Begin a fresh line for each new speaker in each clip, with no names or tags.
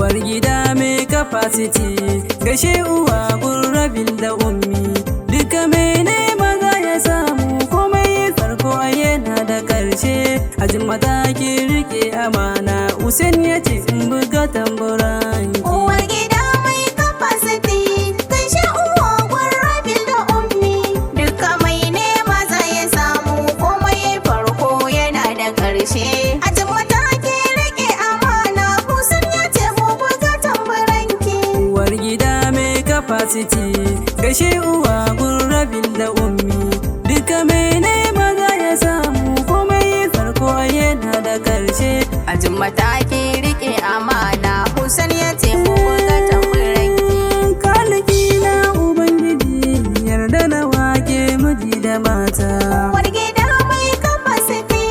Uwar gida mai capacity, gaishe uwa gurrabil da ummi. Duka mai nema za ya samu, komai farko yana da ƙarshe. Ajin mataki rike amana, Usain ya ce in buga tamburanki.
Uwar gida mai capacity, gaishe uwa gurrabil da ummi. Duka mai nema za ya samu, komai farko yana da ƙarshe. Ajin mataki rike amana, Usain ya ce mu buga tamburanki.
Uwar gida mai capacity, gaishe uwa gurrabil da ummi. Duka mai nema za ya samu, komai farko yana da ƙarshe.
Ajin mataki rike amana, Usain ya ce mu buga tamburanki.
Kaliki na Ubangiji, yarda na wake miji da mata.
Uwar gida mai capacity,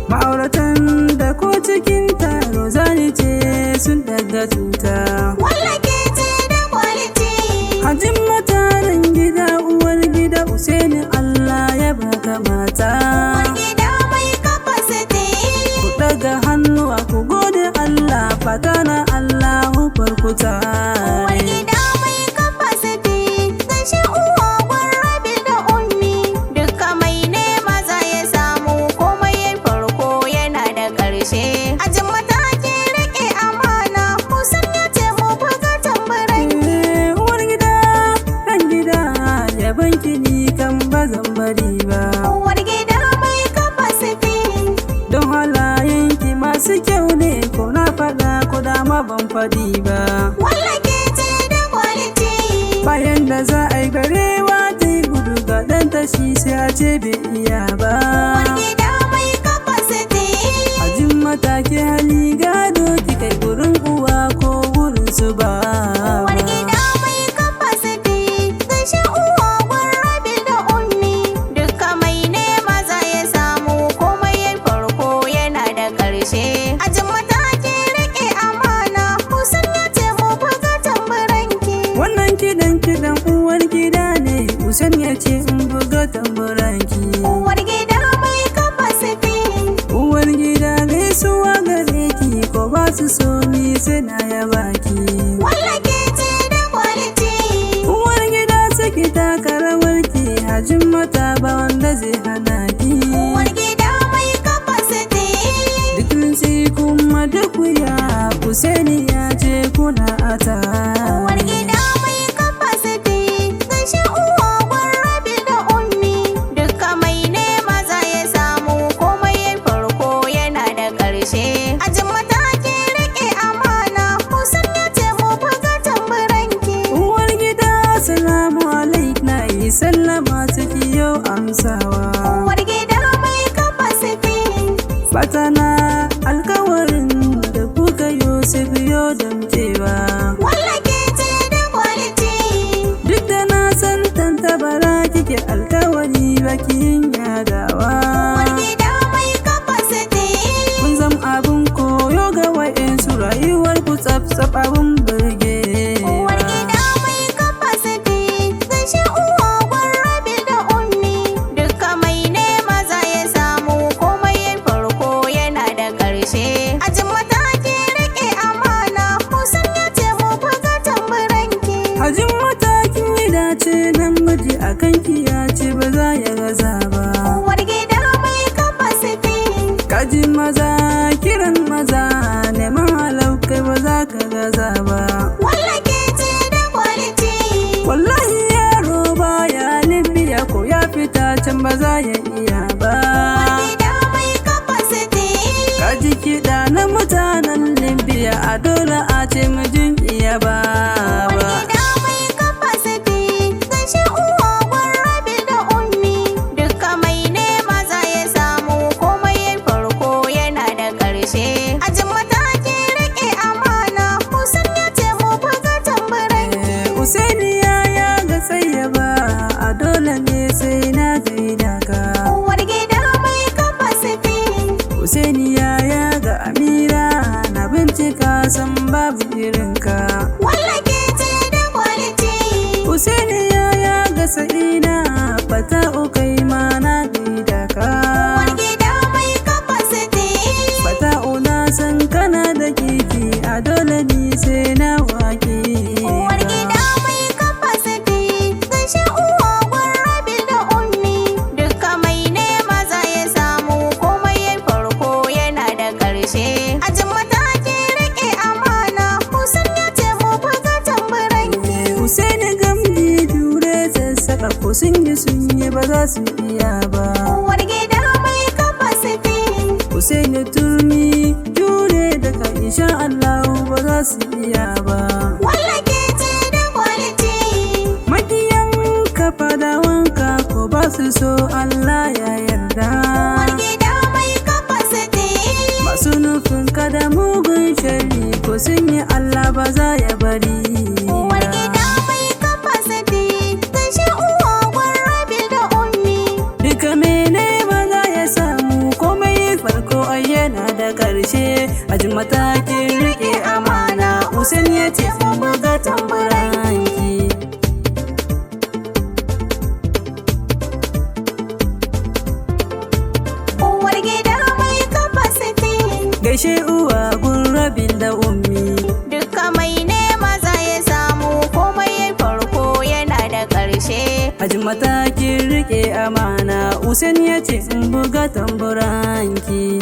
Ma'auratan da ko cikin taro zani ce sun daga tuta.
wallake ce da quality.
Hajin mataran gida uwar gida Usaini Allah ya baka mata.
Uwar gida mai capacity,
Ku daga hannuwa ku gode Allah, fata na Allahu farkuta.
uwar gida mai capacity, gaishe uwa gurrabil da ummi. Duka mai nema za ya samu, komai farko yana da ƙarshe. Ajin mataki rike amana, Usain ya ce mu buga tamburanki.
Uwar gida, ɗan gida, yabanki ni kan bazan bari ba.
Uwar gida mai capacity,
Don halayenki masu kyau ne, ko na faɗa ko dama ban faɗi ba.
wallake ce da quality.
Bayan da za a yi garewa ta yi gudu ga ɗan tashi sai a ce bai iya ba.
Uwar gida mai capacity,
Ajin mataki hali gado ki kai gurin uwa ko gurin su ba.
uwar gida mai capacity, gaishe uwa gurrabil da ummi. Duka mai nema za ya samu, komai farko yana da ƙarshe. Ajin mataki rike amana, Usain ya ce mu buga tamburanki.
Wannan kiɗan uwar gida ne, Usain ya ce in buga tamburanki.
Uwar gida mai capacity,
Uwar gida gaisuwa gare ki, ko ba su so ni sai na yaba ki.
wallake ce da quality.
Uwar gida saki taka rawar ki, hajin mata ba wanda zai hana ki.
Uwar gida mai capacity,
Duk rinsi kuma duk wuya, Usaini ya ce kuna ata.
uwar gida mai capacity, gaishe uwa gurrabil da ummi. Duka mai nema za ya samu, komai farko yana da ƙarshe. Ajin mataki rike amana, Usain ya ce mu buga tamburanki.
Uwar gida salamu alaik, na yi sallama ciki yau amsawa.
Uwar gida mai capacity,
Fatana alkawarin da kuka Yusuf yau damkewa.
wallake ce da quality.
Duk da na san tantabara kike alkawari baki yin yadawa.
Uwar gida mai capacity,
Kun zam abin koyo ga wa'insu, rayuwar ku tsaf abin burge.
uwar gida mai capacity, gaishe uwa gurrabil da ummi. Duka mai nema za ya samu, komai farko yana da ƙarshe. Ajin mataki rike amana, Usain ya ce mu buga tamburanki.
Hajin matakin yi dace namiji a kanki ya ce ba za ya gaza ba.
Uwar gida mai capacity,
Kaji maza kiran maza, neman halaukai ba za ka gaza ba.
wallake ce da quality.
Wallahi yaro ba ya libya, ko ya fita can ba za ya iya ba.
Uwar gida mai capacity,
Kaji kiɗa na mutanen libya, a dole a ce mijin iya ba.
uwar gida mai capacity, gaishe uwa gurrabil da ummi. Duka mai nema za ya samu, komai farko yana da ƙarshe. Ajin mataki rike amana, Usain ya ce mu buga tamburanki.
Usaini ya ga tsaye ba, a dole ne sai na gaida ka.
Uwar gida mai capacity,
Usaini ya ga Amira, na bincika san babu irinka.
wallake ce da quality.
Usaini ya ga Sa'ina, fata ukai ma na gaida ka.
Uwar gida mai capacity,
Fata una san kana da kiki, a dole ni sai za su iya ba.
Uwar gida mai capacity.
Usaini turmi jure daga insha Allah ba za su iya ba.
Wallake ce da quality.
Makiyan ka fadawanka ko ba su so Allah ya yarda.
Uwar gida mai capacity.
Masu nufin ka da mugun shari ko sun yi Allah ba za ya bari.
Uwar gida mai capacity. Gaishe uwa gwarrabil da ummi.
Duka mene ba za ya samu komai farko ai yana da ƙarshe. Ajin matakin riƙe amana Usain ya ce mu buga tamburanki.
Uwar gida mai capacity.
Gaishe uwa gurrabil da ummi.
Duka mai nema za ya samu komai farko yana da ƙarshe.
Ajin matakin riƙe amana Usain ya ce in buga tamburanki.